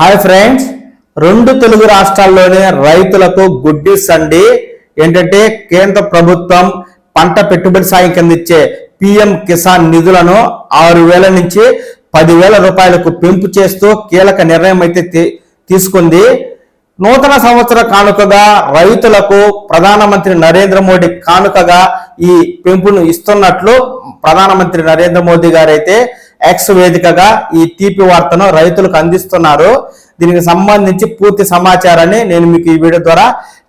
Hi friends, రెండు తెలుగు రాష్ట్రాల్లోనే రైతులకు good news అండి. ఏంటంటే కేంద్ర ప్రభుత్వం పంట పెట్టుబడి సాయం కింద ఇచ్చే పిఎం కిసాన్ నిధులను 6,000 నుంచి 10,000 రూపాయలకు పెంపు చేస్తూ కీలక నిర్ణయం అయితే తీసుకుంది. నూతన సంవత్సర కానుకగా రైతులకు ప్రధానమంత్రి నరేంద్ర మోడీ కానుకగా ఈ పెంపును ఇస్తున్నట్లు ప్రధానమంత్రి నరేంద్ర మోదీ గారు అయితే ఎక్స్ వేదికగా ఈ తీపి వార్తను రైతులకు అందిస్తున్నారు. దీనికి సంబంధించి పూర్తి సమాచారాన్ని నేను మీకు ఈ వీడియో ద్వారా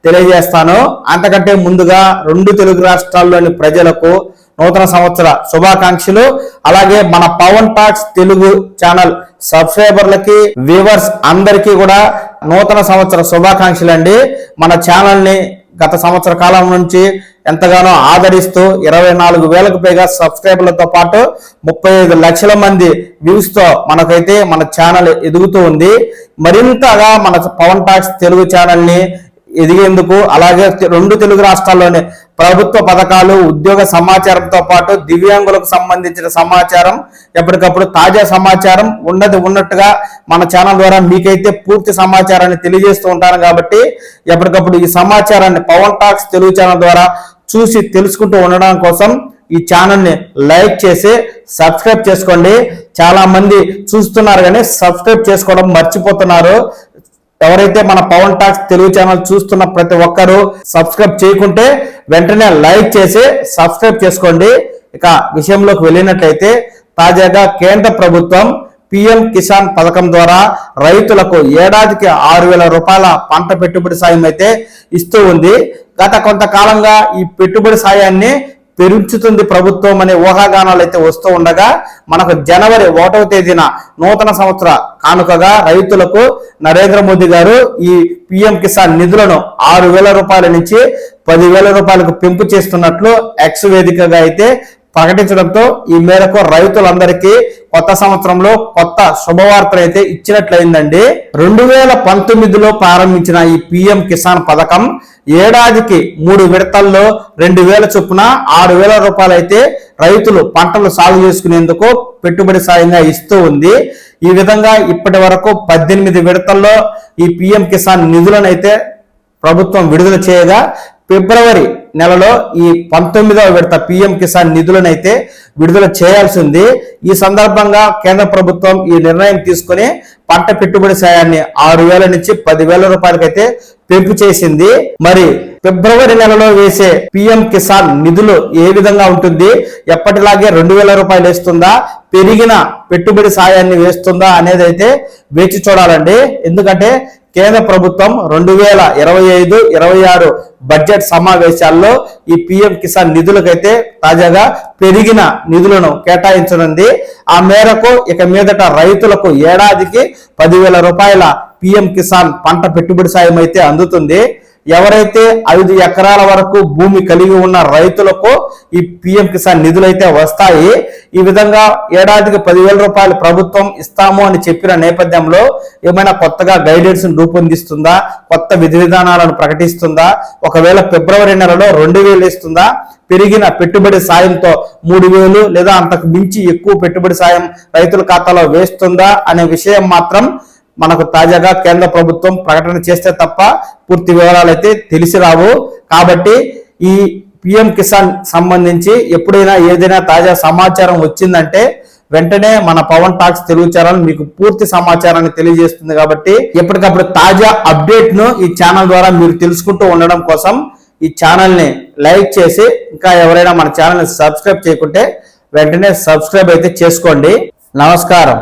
తెలియజేస్తాను. అంతకంటే ముందుగా రెండు తెలుగు రాష్ట్రాల్లోని ప్రజలకు నూతన సంవత్సర శుభాకాంక్షలు. అలాగే మన పవన్ టాక్స్ తెలుగు ఛానల్ సబ్స్క్రైబర్లకి, వ్యూవర్స్ అందరికీ కూడా నూతన సంవత్సర శుభాకాంక్షలు అండి. మన ఛానల్ ని గత సంవత్సర కాలం నుంచి ఎంతగానో ఆదరిస్తూ 24,000కు పైగా సబ్స్క్రైబర్లతో పాటు 35 లక్షల మంది వ్యూస్ తో మనకైతే మన ఛానల్ ఎదుగుతూ ఉంది. మరింతగా మన పవన్ టాక్స్ తెలుగు ఛానల్ ని ఎదిగేందుకు, అలాగే రెండు తెలుగు రాష్ట్రాల్లోని ప్రభుత్వ పథకాలు, ఉద్యోగ సమాచారంతో పాటు దివ్యాంగులకు సంబంధించిన సమాచారం, ఎప్పటికప్పుడు తాజా సమాచారం ఉన్నట్టుగా మన ఛానల్ ద్వారా మీకైతే పూర్తి సమాచారాన్ని తెలియజేస్తూ ఉంటాను. కాబట్టి ఎప్పటికప్పుడు ఈ సమాచారాన్ని పవన్ టాక్స్ తెలుగు ఛానల్ ద్వారా చూసి తెలుసుకుంటూ ఉండడం కోసం ఈ ఛానల్ ని లైక్ చేసి సబ్స్క్రైబ్ చేసుకోండి. చాలా మంది చూస్తున్నారు కానీ సబ్స్క్రైబ్ చేసుకోవడం మర్చిపోతున్నారు. ఎవరైతే మన పవన్ టాక్స్ తెలుగు ఛానల్ చూస్తున్న ప్రతి ఒక్కరూ సబ్స్క్రైబ్ చేయకుంటే వెంటనే లైక్ చేసి సబ్స్క్రైబ్ చేసుకోండి. ఇక విషయంలోకి వెళ్ళినట్లయితే తాజాగా కేంద్ర ప్రభుత్వం పిఎం కిసాన్ పథకం ద్వారా రైతులకు ఏడాదికి 6,000 రూపాయల పంట పెట్టుబడి సాయం అయితే ఇస్తూ ఉంది. గత కొంతకాలంగా ఈ పెట్టుబడి సాయాన్ని పెంచుతుంది ప్రభుత్వం అనే ఊహాగానాలు అయితే వస్తూ ఉండగా, మనకు జనవరి 1వ తేదీన నూతన సంవత్సర కానుకగా రైతులకు నరేంద్ర మోదీ గారు ఈ పిఎం కిసాన్ నిధులను 6,000 రూపాయల నుంచి 10,000 రూపాయలకు పెంపు చేస్తున్నట్లు ఎక్స్ వేదికగా అయితే ప్రకటించడంతో ఈ మేరకు రైతులందరికీ కొత్త సంవత్సరంలో కొత్త శుభవార్తలు అయితే ఇచ్చినట్లయిందండి. 2019లో ప్రారంభించిన ఈ పిఎం కిసాన్ పథకం ఏడాదికి 3 విడతల్లో 2,000 చొప్పున 6,000 రూపాయలు అయితే రైతులు పంటలు సాగు చేసుకునేందుకు పెట్టుబడి సాయంగా ఇస్తూ ఉంది. ఈ విధంగా ఇప్పటి వరకు 18 విడతల్లో ఈ పిఎం కిసాన్ నిధులను అయితే ప్రభుత్వం విడుదల చేయగా, ఫిబ్రవరి నెలలో ఈ 19వ విడత పిఎం కిసాన్ నిధులను అయితే విడుదల చేయాల్సి ఉంది. ఈ సందర్భంగా కేంద్ర ప్రభుత్వం ఈ నిర్ణయం తీసుకుని పంట పెట్టుబడి సాయాన్ని 6,000 నుంచి 10,000 రూపాయలకైతే పెంపు చేసింది. మరి ఫిబ్రవరి నెలలో వేసే పిఎం కిసాన్ నిధులు ఏ విధంగా ఉంటుంది, ఎప్పటిలాగే 2,000 రూపాయలు వేస్తుందా, పెరిగిన పెట్టుబడి సాయాన్ని వేస్తుందా అనేది అయితే వేచి చూడాలండి. ఎందుకంటే కేంద్ర ప్రభుత్వం 2025-26 బడ్జెట్ సమావేశాల్లో ఈ పిఎం కిసాన్ నిధులకైతే తాజాగా పెరిగిన నిధులను కేటాయించనుంది. ఆ మేరకు ఇక మీదట రైతులకు ఏడాదికి 10,000 రూపాయల పిఎం కిసాన్ పంట పెట్టుబడి సాయం అయితే అందుతుంది. ఎవరైతే 5 ఎకరాల వరకు భూమి కలిగి ఉన్న రైతులకు ఈ పిఎం కిసాన్ నిధులైతే వస్తాయి. ఈ విధంగా ఏడాదికి 10,000 రూపాయలు ప్రభుత్వం ఇస్తాము అని చెప్పిన నేపథ్యంలో ఏమైనా కొత్తగా గైడెన్స్ రూపొందిస్తుందా, కొత్త విధి విధానాలను ప్రకటిస్తుందా, ఒకవేళ ఫిబ్రవరి నెలలో 2,000 ఇస్తుందా, పెరిగిన పెట్టుబడి సాయంతో 3,000 లేదా అంతకు మించి ఎక్కువ పెట్టుబడి సాయం రైతుల ఖాతాలో వేస్తుందా అనే విషయం మాత్రం మనకు తాజాగా కేంద్ర ప్రభుత్వం ప్రకటన చేస్తే తప్ప పూర్తి వివరాలు అయితే తెలిసి రావు. కాబట్టి ఈ పిఎం కిసాన్ సంబంధించి ఎప్పుడైనా ఏదైనా తాజా సమాచారం వచ్చిందంటే వెంటనే మన పవన్ టాక్స్ తెలుగు ఛానల్ మీకు పూర్తి సమాచారాన్ని తెలియజేస్తుంది. కాబట్టి ఎప్పటికప్పుడు తాజా అప్డేట్ ను ఈ ఛానల్ ద్వారా మీరు తెలుసుకుంటూ ఉండడం కోసం ఈ ఛానల్ ని లైక్ చేసి, ఇంకా ఎవరైనా మన ఛానల్ ని సబ్స్క్రైబ్ చేయకుంటే వెంటనే సబ్స్క్రైబ్ అయితే చేసుకోండి. నమస్కారం.